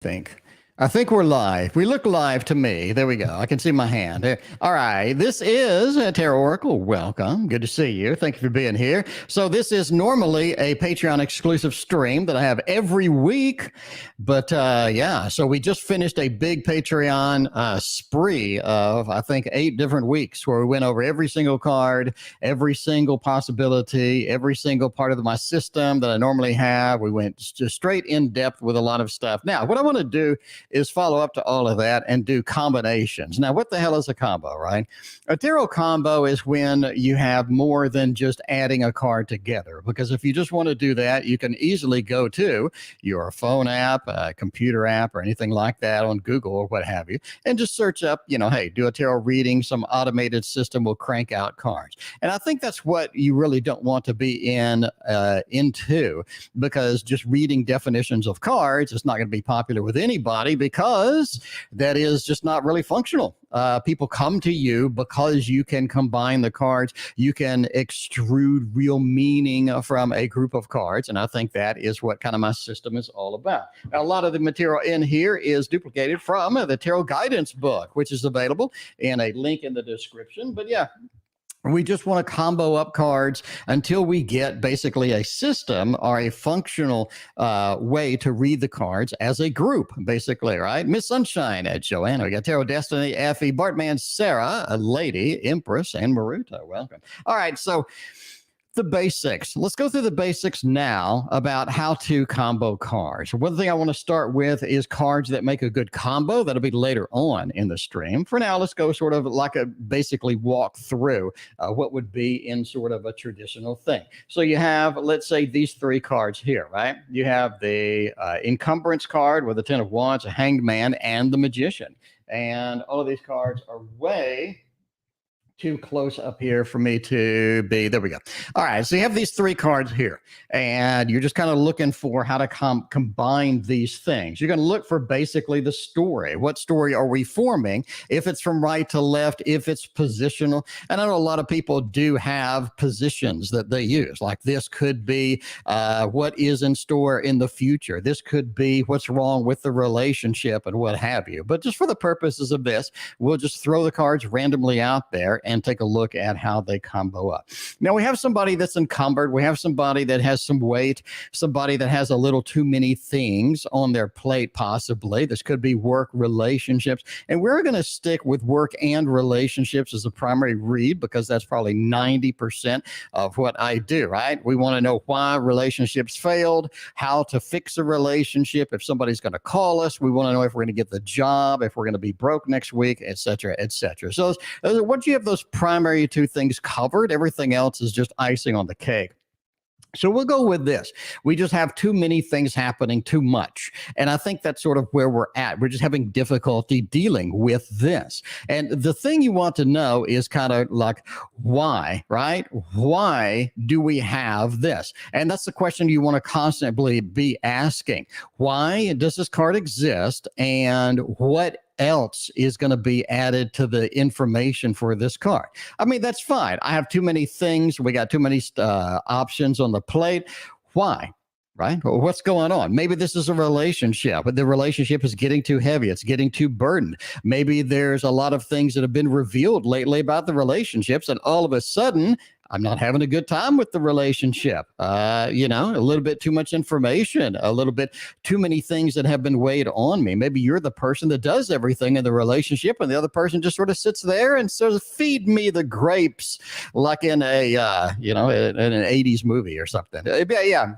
think. I think we're live. We look live to me. There we go. I can see my hand. All right. This is Tarot Oracle. Welcome. Good to see you. Thank you for being here. So this is normally a Patreon exclusive stream that I have every week. But yeah, so we just finished a big Patreon spree of, I think, 8 different weeks where we went over every single card, every single possibility, every single part of my system that I normally have. We went just straight in depth with a lot of stuff. Now, what I want to do is follow up to all of that and do combinations. Now, what the hell is a combo, right? A tarot combo is when you have more than just adding a card together. Because if you just want to do that, you can easily go to your phone app, a computer app, or anything like that on Google or what have you, and just search up, hey, do a tarot reading. Some automated system will crank out cards. And I think that's what you really don't want to be into, because just reading definitions of cards is not going to be popular with anybody, because that is just not really functional. People come to you because you can combine the cards. You can extrude real meaning from a group of cards. And I think that is what kind of my system is all about. Now, a lot of the material in here is duplicated from the Tarot Guidance book, which is available in a link in the description. But yeah, we just want to combo up cards until we get basically a system or a functional way to read the cards as a group, basically, right? Miss Sunshine at Joanna. We got Tarot Destiny, Effie, Bartman, Sarah, a lady, Empress, and Maruta. Welcome. All right, so the basics. Let's go through the basics now about how to combo cards. One thing I want to start with is cards that make a good combo. That'll be later on in the stream. For now, let's go sort of like a basically walk through what would be in sort of a traditional thing. So you have, let's say, these 3 cards here, right? You have the encumbrance card with the 10 of Wands, a Hanged Man, and the Magician. And all of these cards are way too close up here for me to be. There we go. All right. So you have these 3 cards here, and you're just kind of looking for how to combine these things. You're going to look for basically the story. What story are we forming? If it's from right to left, if it's positional. And I know a lot of people do have positions that they use. Like this could be what is in store in the future. This could be what's wrong with the relationship and what have you. But just for the purposes of this, we'll just throw the cards randomly out there and take a look at how they combo up. Now, we have somebody that's encumbered. We have somebody that has some weight, somebody that has a little too many things on their plate, possibly. This could be work, relationships. And we're going to stick with work and relationships as a primary read, because that's probably 90% of what I do, right? We want to know why relationships failed, how to fix a relationship, if somebody's going to call us. We want to know if we're going to get the job, if we're going to be broke next week, et cetera, et cetera. So once you have those primary 2 things covered, everything else is just icing on the cake. So we'll go with this. We just have too many things happening, too much. And I think that's sort of where we're at. We're just having difficulty dealing with this. And the thing you want to know is kind of like, why, right? Why do we have this? And that's the question you want to constantly be asking. Why does this card exist? And what else is going to be added to the information for this card? I mean, that's fine. I have too many things. We got too many options on the plate. Why? Right? What's going on? Maybe this is a relationship, but the relationship is getting too heavy. It's getting too burdened. Maybe there's a lot of things that have been revealed lately about the relationships, and all of a sudden, I'm not having a good time with the relationship. A little bit too much information, a little bit too many things that have been weighed on me. Maybe you're the person that does everything in the relationship, and the other person just sort of sits there and sort of feed me the grapes, like in a, in an 80s movie or something. Yeah.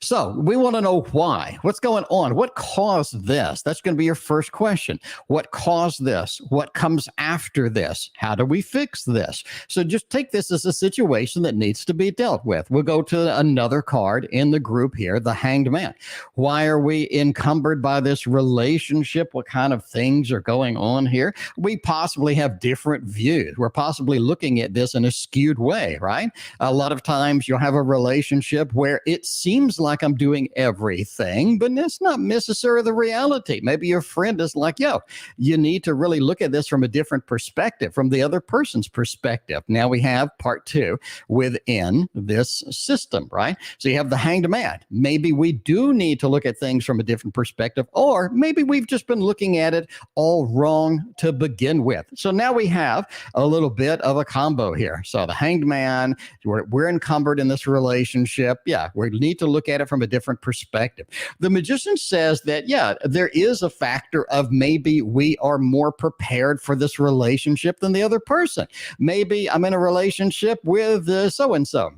So we want to know why. What's going on? What caused this? That's going to be your first question. What caused this? What comes after this? How do we fix this? So just take this as a situation that needs to be dealt with. We'll go to another card in the group here, the Hanged Man. Why are we encumbered by this relationship? What kind of things are going on here? We possibly have different views. We're possibly looking at this in a skewed way, right? A lot of times you'll have a relationship where it seems seems like I'm doing everything, but that's not necessarily the reality. Maybe your friend is like, yo, you need to really look at this from a different perspective, from the other person's perspective. Now we have part two within this system, right? So you have the hanged man. Maybe we do need to look at things from a different perspective, or maybe we've just been looking at it all wrong to begin with. So now we have a little bit of a combo here. So the hanged man, we're encumbered in this relationship. Yeah, we need to look at it from a different perspective. The magician says that, yeah, there is a factor of maybe we are more prepared for this relationship than the other person. Maybe I'm in a relationship with so-and-so,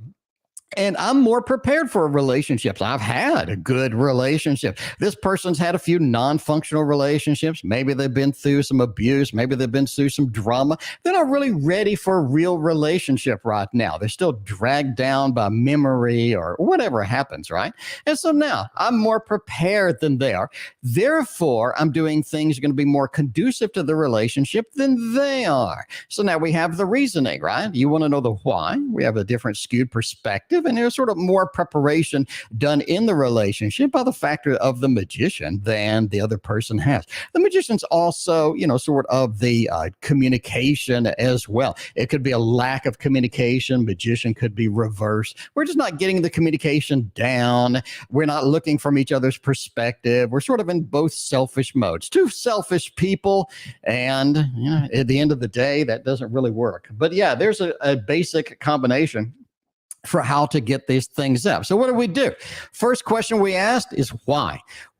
and I'm more prepared for relationships. I've had a good relationship. This person's had a few non-functional relationships. Maybe they've been through some abuse. Maybe they've been through some drama. They're not really ready for a real relationship right now. They're still dragged down by memory or whatever happens, right? And so now I'm more prepared than they are. Therefore, I'm doing things going to be more conducive to the relationship than they are. So now we have the reasoning, right? You want to know the why. We have a different skewed perspective. And there's sort of more preparation done in the relationship by the factor of the magician than the other person has. The magician's also, sort of the communication as well. It could be a lack of communication. Magician could be reversed. We're just not getting the communication down. We're not looking from each other's perspective. We're sort of in both selfish modes. Two selfish people. And at the end of the day, that doesn't really work. But yeah, there's a basic combination for how to get these things up. So what do we do? First question we asked is why?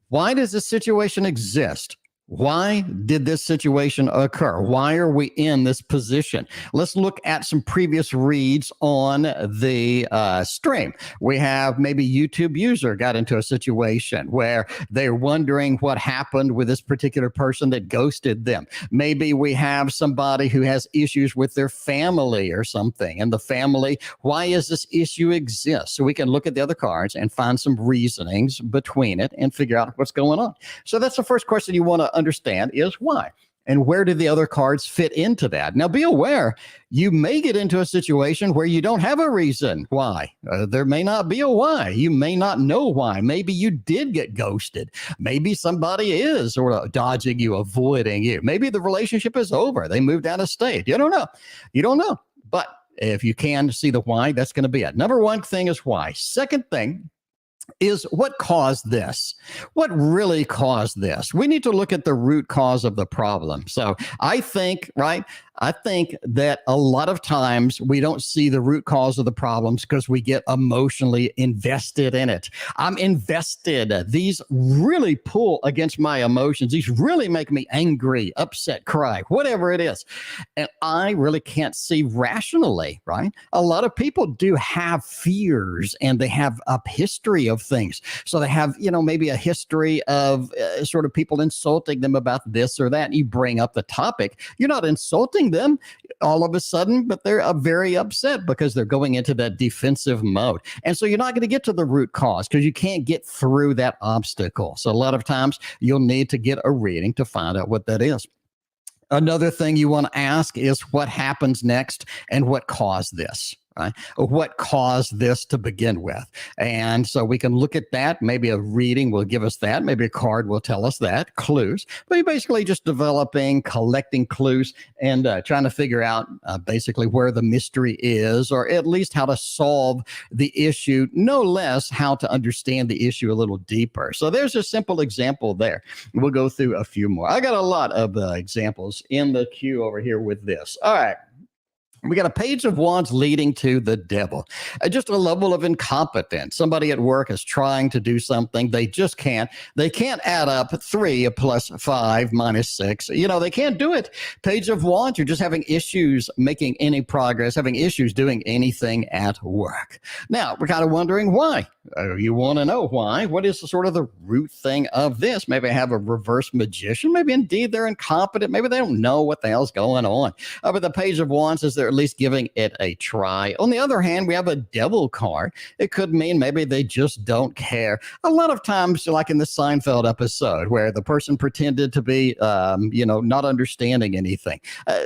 Why does this situation exist? Why did this situation occur? Why are we in this position? Let's look at some previous reads on the stream. We have maybe YouTube user got into a situation where they're wondering what happened with this particular person that ghosted them. Maybe we have somebody who has issues with their family or something, and the family, why does this issue exist? So we can look at the other cards and find some reasonings between it and figure out what's going on. So that's the first question you want to understand is why. And where do the other cards fit into that? Now, be aware, you may get into a situation where you don't have a reason why. There may not be a why. You may not know why. Maybe you did get ghosted. Maybe somebody is sort of dodging you, avoiding you. Maybe the relationship is over. They moved out of state. You don't know. You don't know. But if you can see the why, that's going to be it. Number one thing is why. Second thing is what caused this? What really caused this? We need to look at the root cause of the problem. So I think, right? I think that a lot of times we don't see the root cause of the problems because we get emotionally invested in it. I'm invested. These really pull against my emotions. These really make me angry, upset, cry, whatever it is. And I really can't see rationally, right? A lot of people do have fears and they have a history of things. So they have, maybe a history of sort of people insulting them about this or that. You bring up the topic. You're not insulting them all of a sudden, but they're very upset because they're going into that defensive mode. And so you're not going to get to the root cause because you can't get through that obstacle. So a lot of times you'll need to get a reading to find out what that is. Another thing you want to ask is what happens next and what caused this. Right? What caused this to begin with? And so we can look at that. Maybe a reading will give us that. Maybe a card will tell us that. Clues. But you're basically just developing, collecting clues and trying to figure out basically where the mystery is, or at least how to solve the issue, no less how to understand the issue a little deeper. So there's a simple example there. We'll go through a few more. I got a lot of examples in the queue over here with this. All right. We got a page of wands leading to the devil. Just a level of incompetence. Somebody at work is trying to do something. They just can't. They can't add up 3 plus 5 minus 6. They can't do it. Page of wands, you're just having issues making any progress, having issues doing anything at work. Now, we're kind of wondering why. You want to know why. What is sort of the root thing of this? Maybe I have a reverse magician. Maybe indeed they're incompetent. Maybe they don't know what the hell's going on. But the page of wands is there at least giving it a try. On the other hand, we have a devil card. It could mean maybe they just don't care. A lot of times, like in the Seinfeld episode where the person pretended to be, not understanding anything.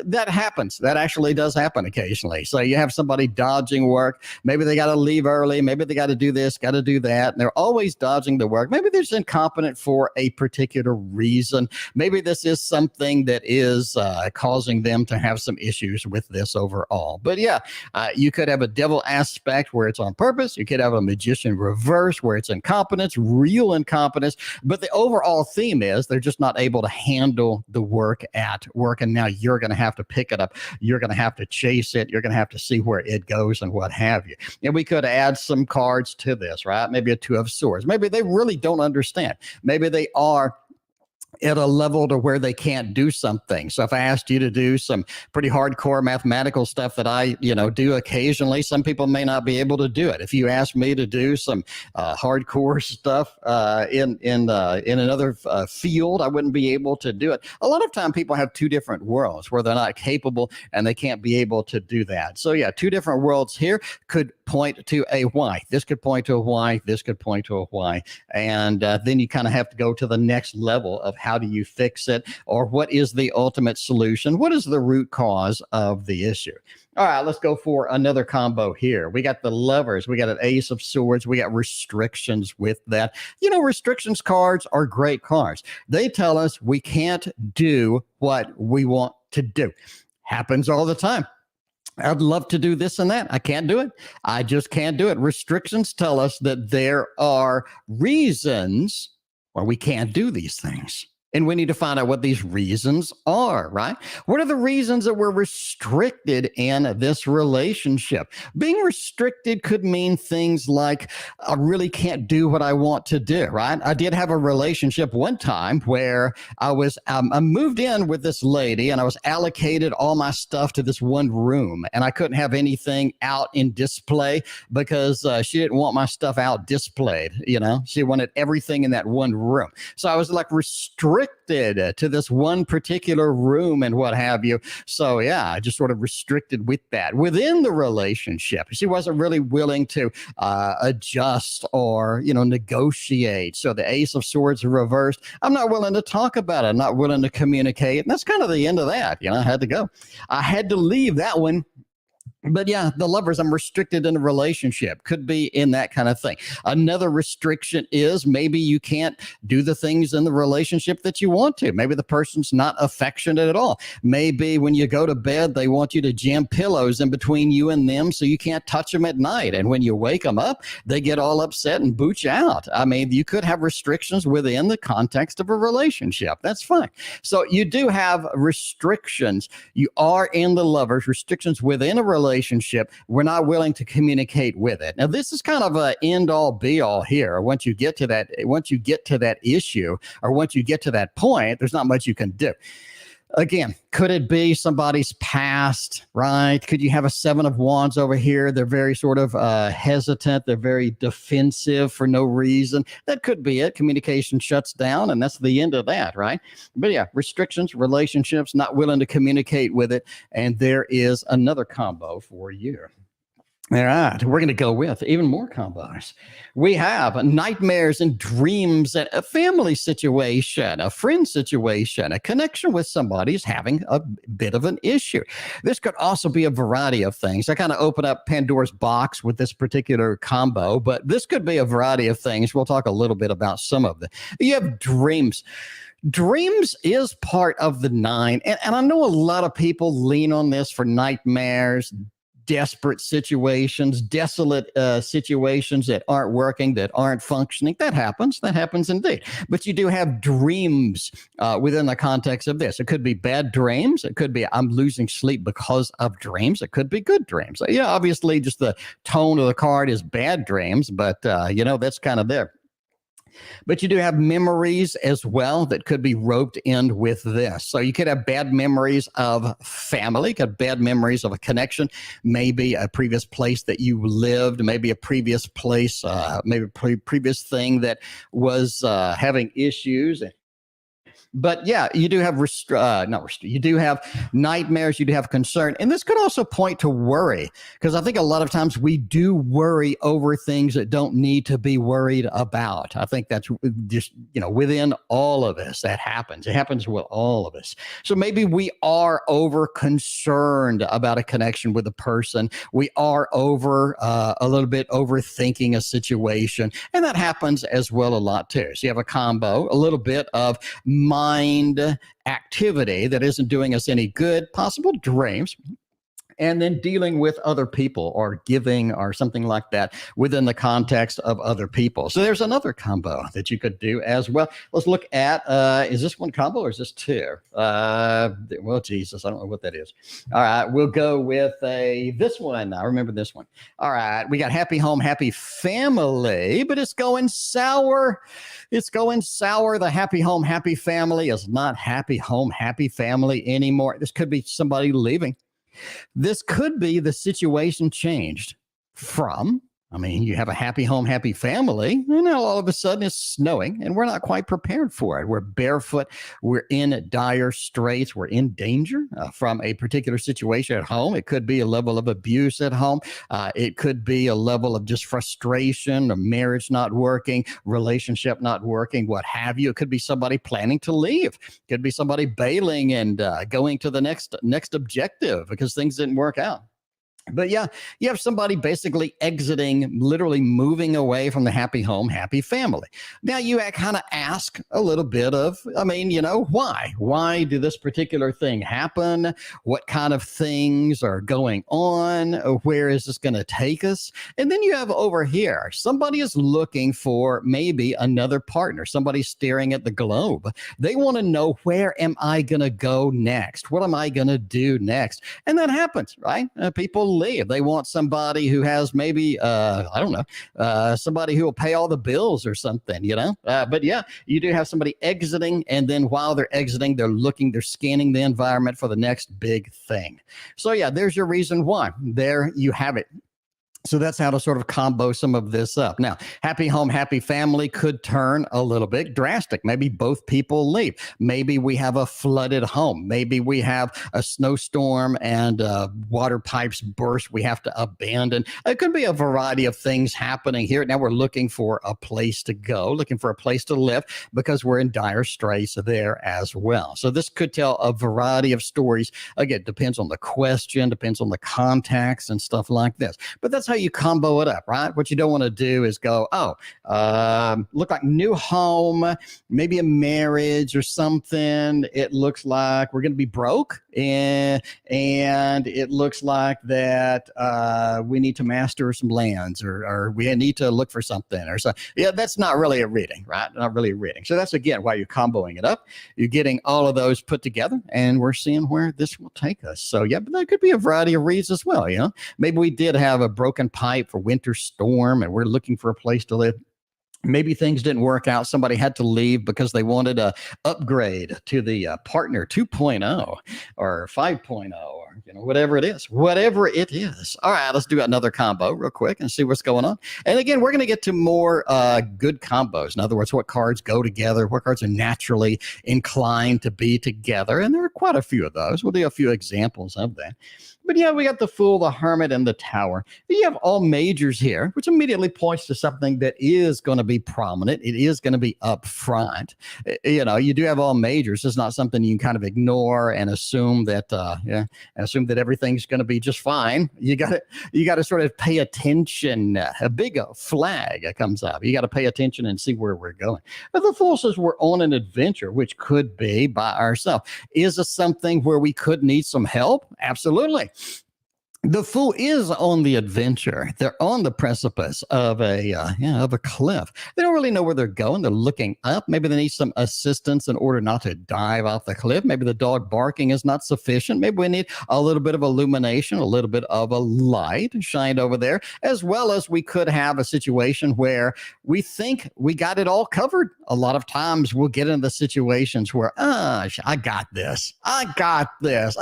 That happens. That actually does happen occasionally. So you have somebody dodging work. Maybe they got to leave early. Maybe they got to do this, got to do that. And they're always dodging the work. Maybe they're just incompetent for a particular reason. Maybe this is something that is causing them to have some issues with this overall. But yeah, you could have a devil aspect where it's on purpose. You could have a magician reverse where it's incompetence, real incompetence. But the overall theme is they're just not able to handle the work at work. And now you're going to have to pick it up. You're going to have to chase it. You're going to have to see where it goes and what have you. And we could add some cards to this, right? Maybe a two of swords. Maybe they really don't understand. Maybe they are at a level to where they can't do something. So if I asked you to do some pretty hardcore mathematical stuff that I, do occasionally, some people may not be able to do it. If you asked me to do some hardcore stuff in another field, I wouldn't be able to do it. A lot of time people have two different worlds where they're not capable and they can't be able to do that. So yeah, two different worlds here could point to a why. This could point to a why. This could point to a why. And then you kind of have to go to the next level of how do you fix it, or what is the ultimate solution? What is the root cause of the issue? All right, let's go for another combo here. We got the Lovers. We got an Ace of Swords. We got restrictions with that. Restrictions cards are great cards. They tell us we can't do what we want to do. Happens all the time. I'd love to do this and that. I can't do it. I just can't do it. Restrictions tell us that there are reasons why we can't do these things. And we need to find out what these reasons are, right? What are the reasons that we're restricted in this relationship? Being restricted could mean things like, I really can't do what I want to do, right? I did have a relationship one time where I moved in with this lady and I was allocated all my stuff to this one room, and I couldn't have anything out in display because she didn't want my stuff out displayed. She wanted everything in that one room. So I was like restricted to this one particular room and what have you. So yeah, I just sort of restricted with that within the relationship. She wasn't really willing to adjust or negotiate. So the Ace of Swords reversed. I'm not willing to talk about it. I'm not willing to communicate. And that's kind of the end of that. I had to go. I had to leave that one. But yeah, the Lovers, I'm restricted in a relationship, could be in that kind of thing. Another restriction is maybe you can't do the things in the relationship that you want to. Maybe the person's not affectionate at all. Maybe when you go to bed, they want you to jam pillows in between you and them so you can't touch them at night. And when you wake them up, they get all upset and boot you out. I mean, you could have restrictions within the context of a relationship. That's fine. So you do have restrictions. You are in the Lovers, restrictions within a relationship. We're not willing to communicate with it. Now, this is kind of an end all be all here. Once you get to that issue, or once you get to that point, there's not much you can do. Again, could it be somebody's past, right? Could you have a Seven of Wands over here? They're very sort of hesitant. They're very defensive for no reason. That could be it. Communication shuts down, and that's the end of that, right? But yeah, restrictions, relationships, not willing to communicate with it. And there is another combo for you. All right, we're going to go with even more combos. We have nightmares and dreams, a family situation, a friend situation, a connection with somebody is having a bit of an issue. This could also be a variety of things. I kind of open up Pandora's box with this particular combo, but this could be a variety of things. We'll talk a little bit about some of them. You have dreams. Dreams is part of the 9, and I know a lot of people lean on this for nightmares, desperate situations, desolate situations that aren't working, that aren't functioning. That happens indeed. But you do have dreams within the context of this. It could be bad dreams. It could be I'm losing sleep because of dreams. It could be good dreams. Yeah, obviously just the tone of the card is bad dreams, but that's kind of there. But you do have memories as well that could be roped in with this. So you could have bad memories of family, could have bad memories of a connection, maybe a previous place that you lived, maybe a previous place, maybe a previous thing that was having issues. But yeah, you do have you do have nightmares, you do have concern, and this could also point to worry, because I think a lot of times we do worry over things that don't need to be worried about. I think that's just within all of us that happens. It happens with all of us. So maybe we are over concerned about a connection with a person. We are over a little bit overthinking a situation, and that happens as well a lot too. So you have a combo, a little bit of mind activity that isn't doing us any good, possible dreams, and then dealing with other people or giving or something like that within the context of other people. So there's another combo that you could do as well. Let's look at, is this one combo or is this two? Well, Jesus, I don't know what that is. All right, we'll go with this one. I remember this one. All right, we got happy home, happy family, but it's going sour. It's going sour. The happy home, happy family is not happy home, happy family anymore. This could be somebody leaving. This could be the situation changed from, you have a happy home, happy family, and now all of a sudden it's snowing and we're not quite prepared for it. We're barefoot. We're in dire straits. We're in danger from a particular situation at home. It could be a level of abuse at home. It could be a level of just frustration, a marriage not working, relationship not working, what have you. It could be somebody planning to leave. It could be somebody bailing and going to the next objective because things didn't work out. But yeah, you have somebody basically exiting, literally moving away from the happy home, happy family. Now you kind of ask a little bit of, why? Why did this particular thing happen? What kind of things are going on? Where is this going to take us? And then you have over here, somebody is looking for maybe another partner. Somebody's staring at the globe. They want to know, where am I going to go next? What am I going to do next? And that happens, right? People leave. They want somebody who has maybe, somebody who will pay all the bills or something, But yeah, you do have somebody exiting. And then while they're exiting, they're scanning the environment for the next big thing. So yeah, there's your reason why. There you have it. So that's how to sort of combo some of this up. Now, happy home, happy family could turn a little bit drastic. Maybe both people leave. Maybe we have a flooded home. Maybe we have a snowstorm and water pipes burst. We have to abandon. It could be a variety of things happening here. Now we're looking for a place to go, looking for a place to live because we're in dire straits there as well. So this could tell a variety of stories. Again, depends on the question, depends on the context and stuff like this. But that's how you combo it up, right? What you don't want to do is go, look like new home, maybe a marriage or something. It looks like we're going to be broke, and it looks like that we need to master some lands, or we need to look for something, or so. Yeah, that's not really a reading, right? Not really a reading. So that's again why you're comboing it up. You're getting all of those put together, and we're seeing where this will take us. So yeah, but that could be a variety of reads as well. Maybe we did have a broken pipe for winter storm and we're looking for a place to live. Maybe things didn't work out. Somebody had to leave because they wanted to upgrade to the partner 2.0 or 5.0 or whatever it is. Whatever it is. All right, let's do another combo real quick and see what's going on. And again, we're going to get to more good combos. In other words, what cards go together, what cards are naturally inclined to be together. And there are quite a few of those. We'll do a few examples of that. But yeah, we got the Fool, the Hermit, and the Tower. You have all majors here, which immediately points to something that is going to be prominent. It is going to be up front. You do have all majors. It's not something you can kind of ignore and assume that everything's going to be just fine. You got to sort of pay attention. A big flag comes up. You got to pay attention and see where we're going. But the Fool says we're on an adventure, which could be by ourselves. Is this something where we could need some help? Absolutely. The Fool is on the adventure. They're on the precipice of a cliff. They don't really know where they're going. They're looking up. Maybe they need some assistance in order not to dive off the cliff. Maybe the dog barking is not sufficient. Maybe we need a little bit of illumination, a little bit of a light shined over there, as well as we could have a situation where we think we got it all covered. A lot of times we'll get into situations where, I got this. I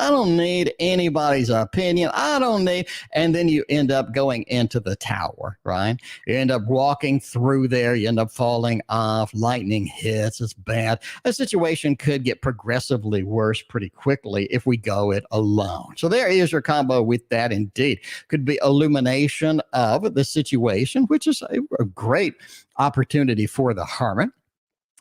don't need anybody's opinion. I don't don't need. And then you end up going into the tower, right? You end up walking through there. You end up falling off. Lightning hits. It's bad. A situation could get progressively worse pretty quickly if we go it alone. So there is your combo with that indeed. Could be illumination of the situation, which is a great opportunity for the hermit.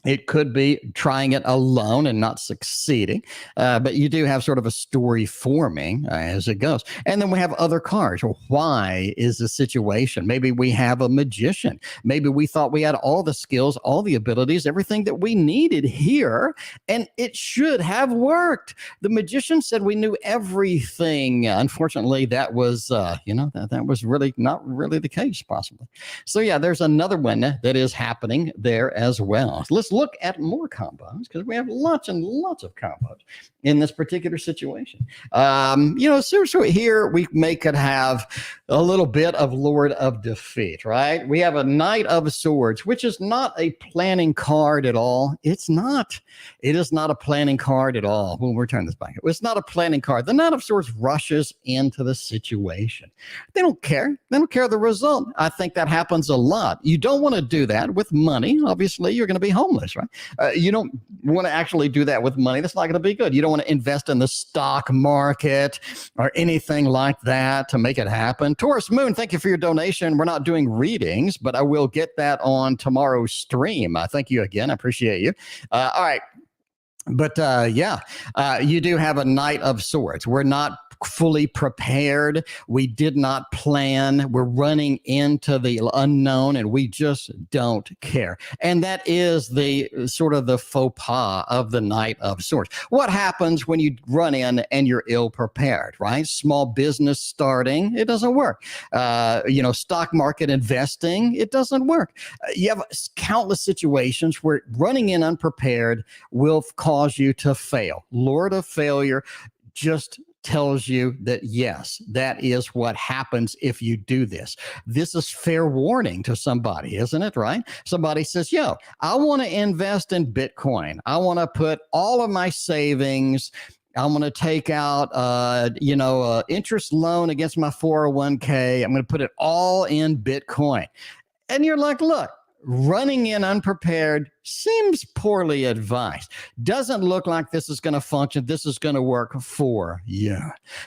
It could be trying it alone and not succeeding, but you do have sort of a story forming as it goes. And then we have other cards. Well, why is the situation? Maybe we have a magician. Maybe we thought we had all the skills, all the abilities, everything that we needed here, and it should have worked. The magician said we knew everything. Unfortunately, that was, that was really not really the case, possibly. So yeah, there's another one that is happening there as well. Let's look at more combos because we have lots and lots of combos in this particular situation. So here we could have a little bit of Lord of Defeat, right? We have a Knight of Swords, which is not a planning card at all. It's not. It is not a planning card at all. We'll return this back. It's not a planning card. The Knight of Swords rushes into the situation. They don't care. They don't care the result. I think that happens a lot. You don't want to do that with money. Obviously, you're going to be homeless, right? You don't want to actually do that with money. That's not going to be good. You don't want to invest in the stock market or anything like that to make it happen. Taurus Moon, thank you for your donation. We're not doing readings, but I will get that on tomorrow's stream. Thank you again. I appreciate you. All right. But you do have a Knight of Swords. We're not fully prepared. We did not plan. We're running into the unknown and we just don't care. And that is the sort of the faux pas of the Knight of Swords. What happens when you run in and you're ill prepared, right? Small business starting, it doesn't work. Stock market investing, it doesn't work. You have countless situations where running in unprepared will cause you to fail. Lord of Failure just tells you that, yes, that is what happens if you do this. This is fair warning to somebody, isn't it, right? Somebody says, yo, I want to invest in Bitcoin. I want to put all of my savings. I'm going to take out, interest loan against my 401k. I'm going to put it all in Bitcoin. And you're like, look, running in unprepared seems poorly advised. Doesn't look like this is going to function. This is going to work for you.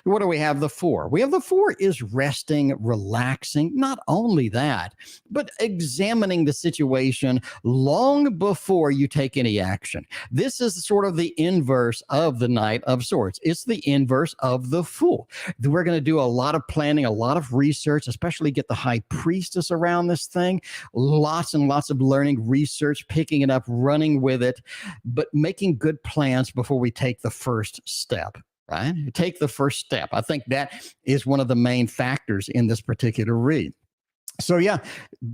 What do we have the 4? We have the 4 is resting, relaxing. Not only that, but examining the situation long before you take any action. This is sort of the inverse of the Knight of Swords. It's the inverse of the Fool. We're going to do a lot of planning, a lot of research, especially get the High Priestess around this thing. Lots and lots of learning, research, picking it up, running with it, but making good plans before we take the first step, right? Take the first step. I think that is one of the main factors in this particular read. So yeah,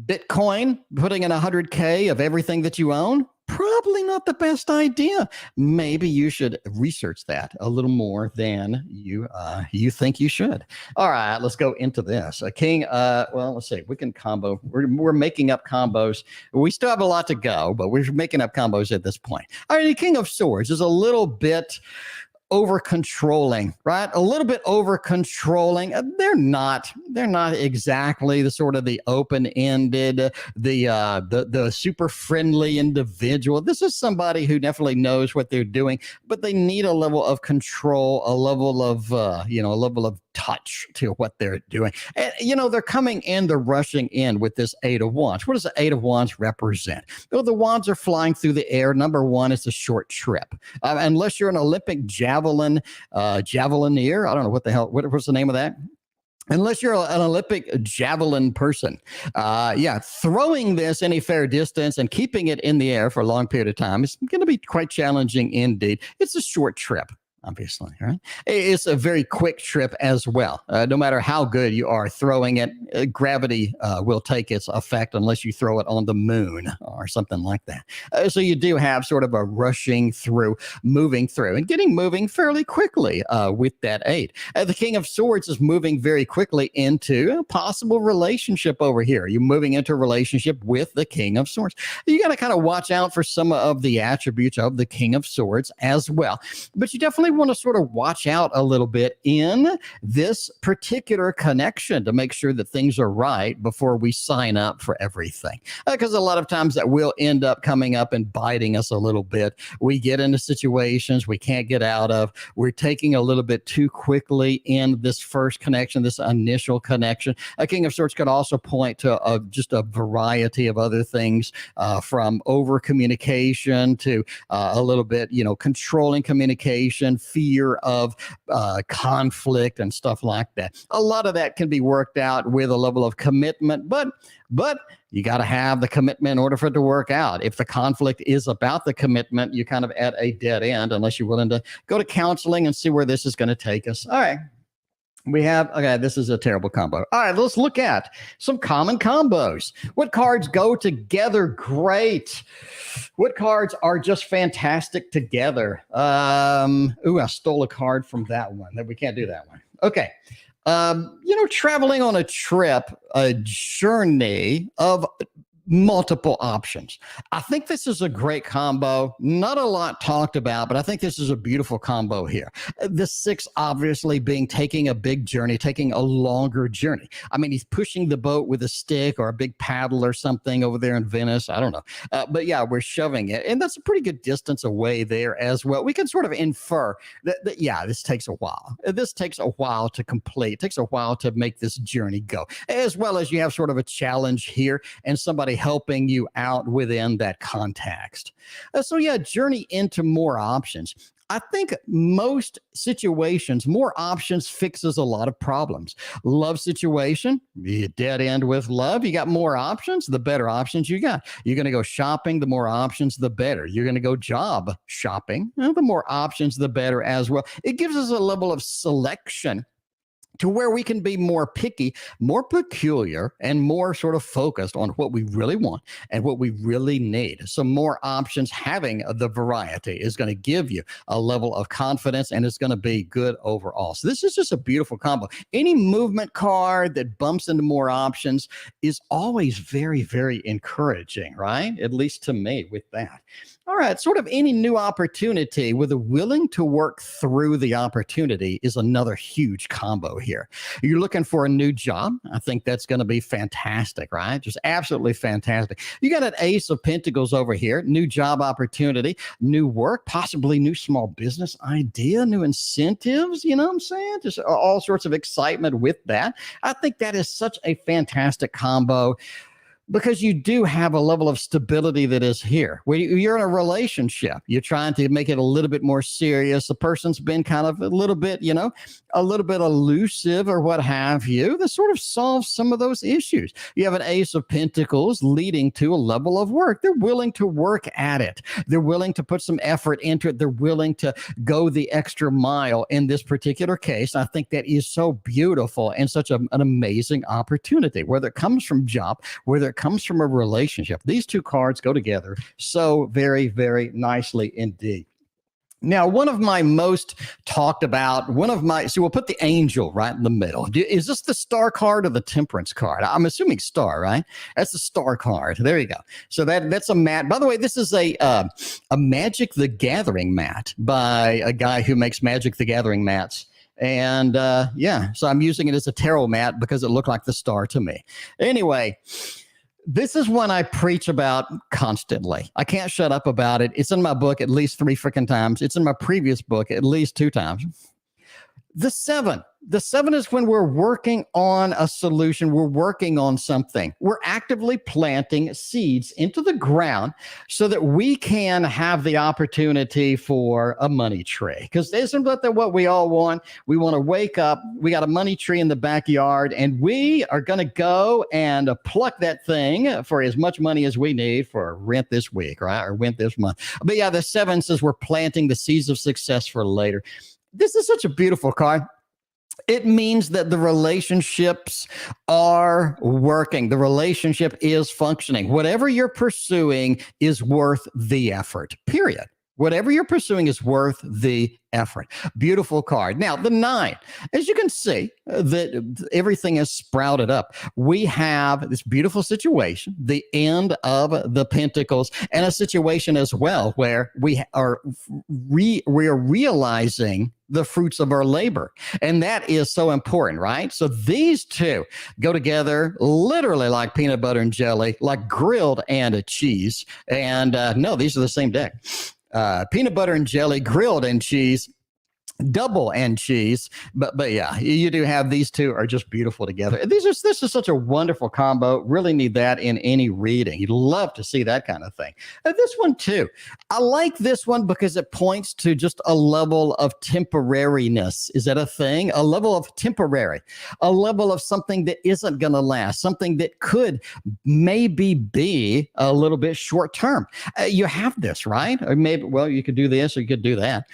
Bitcoin, putting in 100K of everything that you own, probably not the best idea. Maybe you should research that a little more than you think you should. All right, let's go into this. King, let's see. We can combo. We're making up combos. We still have a lot to go, but we're making up combos at this point. All right, the King of Swords is a little bit over controlling, right? A little bit over controlling. They're not exactly the sort of the open-ended, the super friendly individual. This is somebody who definitely knows what they're doing, but they need a level of control, a level of touch to what they're doing. And, they're coming in, they're rushing in with this 8 of Wands. What does the 8 of Wands represent? Well, the wands are flying through the air. Number one, it's a short trip. Unless you're an Olympic javeliner, I don't know what the hell, what's the name of that? Unless you're an Olympic javelin person. Throwing this any fair distance and keeping it in the air for a long period of time is going to be quite challenging indeed. It's a short trip. Obviously, right? It's a very quick trip as well. No matter how good you are throwing it, gravity will take its effect unless you throw it on the moon or something like that. So you do have sort of a rushing through, moving through, and getting moving fairly quickly with that 8. The King of Swords is moving very quickly into a possible relationship over here. You're moving into a relationship with the King of Swords. You got to kind of watch out for some of the attributes of the King of Swords as well. But you definitely might want to sort of watch out a little bit in this particular connection to make sure that things are right before we sign up for everything. Because a lot of times that will end up coming up and biting us a little bit. We get into situations we can't get out of. We're taking a little bit too quickly in this first connection, this initial connection. A King of Swords could also point to just a variety of other things, from over communication to a little bit, controlling communication, fear of conflict and stuff like that. A lot of that can be worked out with a level of commitment, but you got to have the commitment in order for it to work out. If the conflict is about the commitment, you're kind of at a dead end unless you're willing to go to counseling and see where this is going to take us. All right. Okay, this is a terrible combo. All right, let's look at some common combos. What cards go together great? What cards are just fantastic together? I stole a card from that one. We can't do that one. Okay. Traveling on a trip, a journey of multiple options. I think this is a great combo. Not a lot talked about, but I think this is a beautiful combo here. The 6 obviously being taking a big journey, taking a longer journey. I mean, he's pushing the boat with a stick or a big paddle or something over there in Venice. I don't know. But yeah, we're shoving it. And that's a pretty good distance away there as well. We can sort of infer that this takes a while. This takes a while to complete. It takes a while to make this journey go. As well as you have sort of a challenge here and somebody helping you out within that context. Journey into more options. I think most situations, more options fixes a lot of problems. Love situation, you dead end with love. You got more options, the better options you got. You're going to go shopping, the more options, the better. You're going to go job shopping, the more options, the better as well. It gives us a level of selection to where we can be more picky, more peculiar, and more sort of focused on what we really want and what we really need. So more options, having the variety is going to give you a level of confidence, and it's going to be good overall. So this is just a beautiful combo. Any movement card that bumps into more options is always very, very encouraging, right? At least to me with that. All right, sort of any new opportunity with a willing to work through the opportunity is another huge combo here. You're looking for a new job. I think that's going to be fantastic, right? Just absolutely fantastic. You got an Ace of Pentacles over here, new job opportunity, new work, possibly new small business idea, new incentives, you know what I'm saying? Just all sorts of excitement with that. I think that is such a fantastic combo, because you do have a level of stability that is here. When you're in a relationship, you're trying to make it a little bit more serious. The person's been kind of a little bit elusive or what have you. This sort of solves some of those issues. You have an Ace of Pentacles leading to a level of work. They're willing to work at it. They're willing to put some effort into it. They're willing to go the extra mile in this particular case. I think that is so beautiful and such an amazing opportunity, whether it comes from job, whether it comes from a relationship. These two cards go together so very, very nicely indeed. Now, one of my most talked about, we'll put the angel right in the middle. Is this the star card or the temperance card? I'm assuming star, right? That's the star card. There you go. So that's a mat. By the way, this is a Magic the Gathering mat by a guy who makes Magic the Gathering mats. And so I'm using it as a tarot mat because it looked like the star to me. Anyway, this is one I preach about constantly. I can't shut up about it. It's in my book at least 3 freaking times. It's in my previous book at least 2 times. The 7. The 7 is when we're working on a solution. We're working on something. We're actively planting seeds into the ground so that we can have the opportunity for a money tree. Because isn't that what we all want? We want to wake up. We got a money tree in the backyard, and we are going to go and pluck that thing for as much money as we need for rent this week, right? Or rent this month. But yeah, the 7 says we're planting the seeds of success for later. This is such a beautiful card. It means that the relationships are working. The relationship is functioning. Whatever you're pursuing is worth the effort, period. Whatever you're pursuing is worth the effort. Beautiful card. Now, the 9, as you can see, that everything is sprouted up. We have this beautiful situation, the end of the Pentacles, and a situation as well where we are realizing the fruits of our labor. And that is so important, right? So these two go together literally like peanut butter and jelly, like grilled and cheese. And no, these are the same deck. Peanut butter and jelly, grilled and cheese, double and cheese. But yeah, you do have these two are just beautiful together. This is such a wonderful combo. Really need that in any reading. You'd love to see that kind of thing. This one too. I like this one because it points to just a level of temporariness. Is that a thing? A level of temporary, a level of something that isn't going to last, something that could maybe be a little bit short term. You have this, right? Or maybe, well, you could do this or you could do that.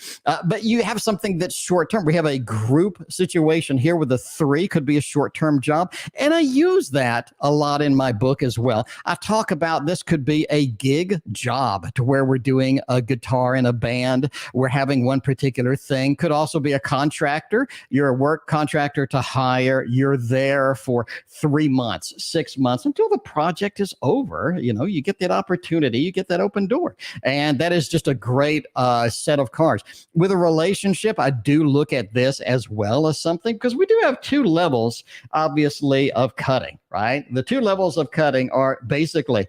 But you have something that's short term. We have a group situation here with the 3 could be a short term job. And I use that a lot in my book as well. I talk about this could be a gig job to where we're doing a guitar in a band. We're having one particular thing. Could also be a contractor. You're a work contractor to hire. You're there for 3 months, 6 months until the project is over. You know, you get that opportunity, you get that open door. And that is just a great set of cards. With a relationship, I do look at this as well as something because we do have 2 levels, obviously, of cutting, right? The 2 levels of cutting are basically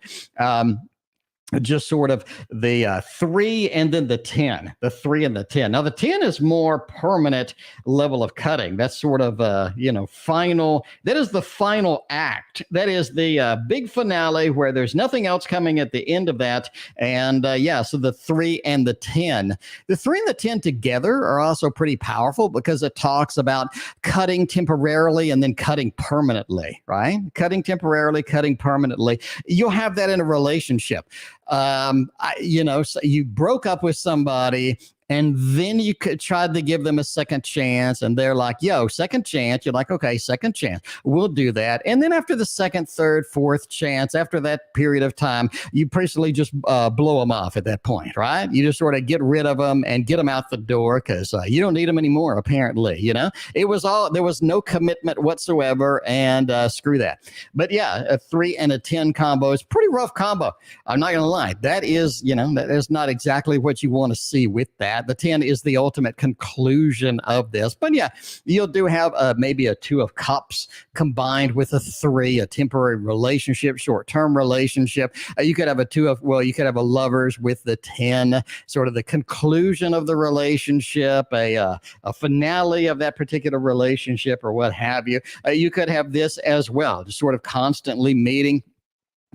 just sort of the 3 and then the 10, the 3 and the 10. Now the 10 is more permanent level of cutting. That's sort of final. That is the final act. That is the big finale where there's nothing else coming at the end of that. And so the 3 and the 10, the 3 and the 10 together are also pretty powerful because it talks about cutting temporarily and then cutting permanently, right? Cutting temporarily, cutting permanently. You'll have that in a relationship. So you broke up with somebody and then you could try to give them a second chance and they're like, yo, second chance. You're like, okay, second chance. We'll do that. And then after the second, third, fourth chance, after that period of time, you basically just blow them off at that point, right? You just sort of get rid of them and get them out the door because you don't need them anymore, apparently, there was no commitment whatsoever and screw that. But yeah, a 3 and a 10 combo is pretty rough combo. I'm not going to lie. That is not exactly what you want to see with that. The 10 is the ultimate conclusion of this. But yeah, you'll do have maybe a 2 of cups combined with a 3, a temporary relationship, short-term relationship. You could have you could have a lovers with the 10, sort of the conclusion of the relationship, a finale of that particular relationship or what have you. You could have this as well, just sort of constantly meeting,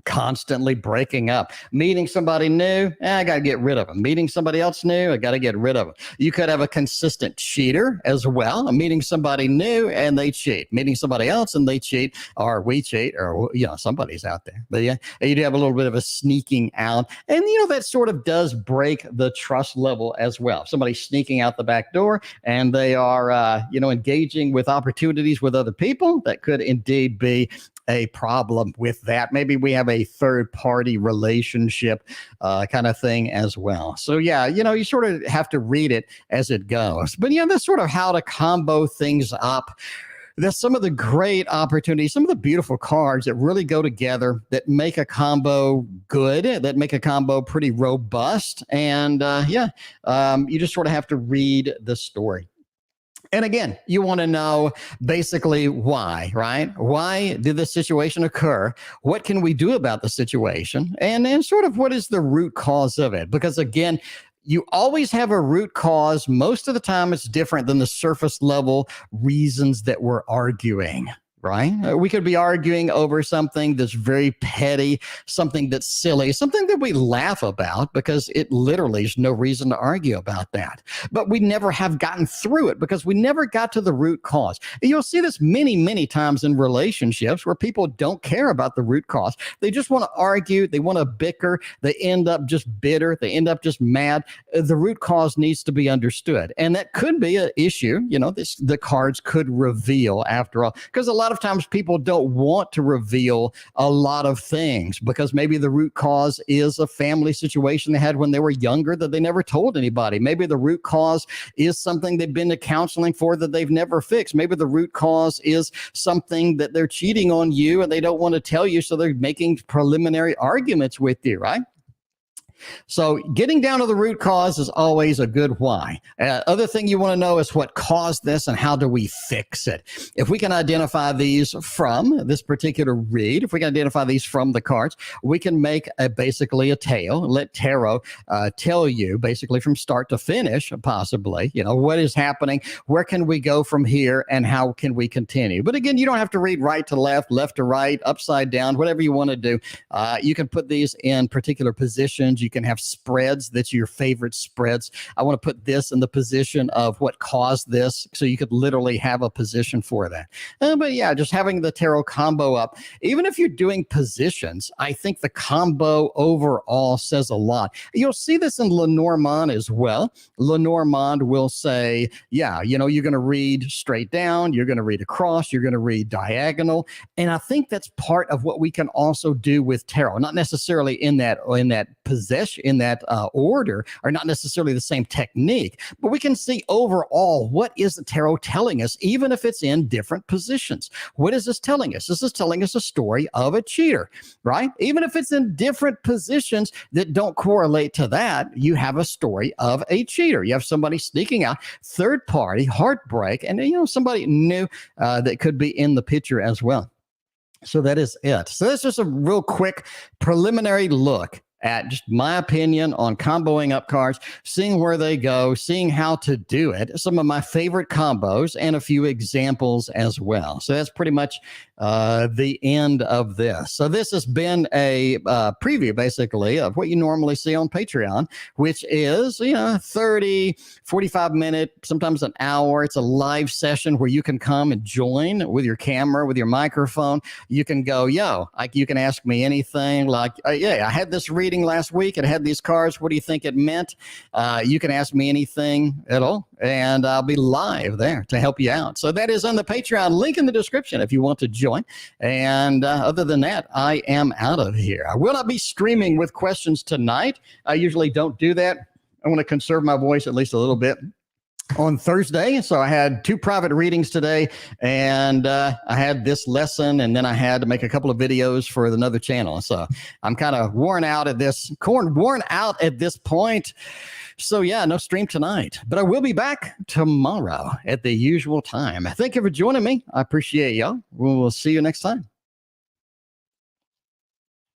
constantly breaking up, meeting somebody new, I got to get rid of them. Meeting somebody else new, I got to get rid of them. You could have a consistent cheater as well. Meeting somebody new and they cheat, meeting somebody else and they cheat, or we cheat, or somebody's out there. But yeah, you do have a little bit of a sneaking out, and that sort of does break the trust level as well. Somebody sneaking out the back door and they are engaging with opportunities with other people. That could indeed be a problem with that. Maybe we have a third party relationship kind of thing as well. So yeah, you sort of have to read it as it goes. But that's sort of how to combo things up. There's some of the great opportunities, some of the beautiful cards that really go together, that make a combo good, that make a combo pretty robust. And you just sort of have to read the story. And again, you want to know basically why, right? Why did this situation occur? What can we do about the situation? And then sort of what is the root cause of it? Because again, you always have a root cause. Most of the time, it's different than the surface level reasons that we're arguing. Right? We could be arguing over something that's very petty, something that's silly, something that we laugh about because it literally is no reason to argue about that. But we never have gotten through it because we never got to the root cause. And you'll see this many, many times in relationships where people don't care about the root cause. They just want to argue. They want to bicker. They end up just bitter. They end up just mad. The root cause needs to be understood. And that could be an issue, the cards could reveal after all, because a lot of times people don't want to reveal a lot of things because maybe the root cause is a family situation they had when they were younger that they never told anybody. Maybe the root cause is something they've been to counseling for that they've never fixed. Maybe the root cause is something that they're cheating on you and they don't want to tell you, so they're making preliminary arguments with you, right? So getting down to the root cause is always a good why. Other thing you want to know is what caused this and how do we fix it. If we can identify these from this particular read, if we can identify these from the cards, we can make basically a tale. Let tarot tell you basically from start to finish, possibly, what is happening, where can we go from here, and how can we continue. But again, you don't have to read right to left, left to right, upside down, whatever you want to do. You can put these in particular positions. You can have spreads. That's your favorite spreads. I want to put this in the position of what caused this, so you could literally have a position for that. But yeah, just having the tarot combo up, even if you're doing positions, I think the combo overall says a lot. You'll see this in Lenormand as well. Lenormand will say, yeah, you're going to read straight down, you're going to read across, you're going to read diagonal. And I think that's part of what we can also do with tarot, not necessarily in that possession, in that order, or not necessarily the same technique, but we can see overall what is the tarot telling us, even if it's in different positions. What is this telling us? This is telling us a story of a cheater, right? Even if it's in different positions that don't correlate to that, you have a story of a cheater. You have somebody sneaking out, third party, heartbreak, and somebody new that could be in the picture as well. So that is it. So that's just a real quick preliminary look at just my opinion on comboing up cards, seeing where they go, seeing how to do it, some of my favorite combos, and a few examples as well. So that's pretty much the end of this. So this has been a preview, basically, of what you normally see on Patreon, which is, 30, 45-minute, sometimes an hour. It's a live session where you can come and join with your camera, with your microphone. You can go, you can ask me anything like, I had this reading last week. It had these cards. What do you think it meant? You can ask me anything at all, and I'll be live there to help you out. So that is on the Patreon, link in the description if you want to join. And other than that, I am out of here. I will not be streaming with questions tonight. I usually don't do that. I want to conserve my voice at least a little bit on Thursday. So I had 2 private readings today, and I had this lesson, and then I had to make a couple of videos for another channel. So I'm kind of worn out at this point. So yeah, no stream tonight, but I will be back tomorrow at the usual time. Thank you for joining me. I appreciate y'all. We'll see you next time.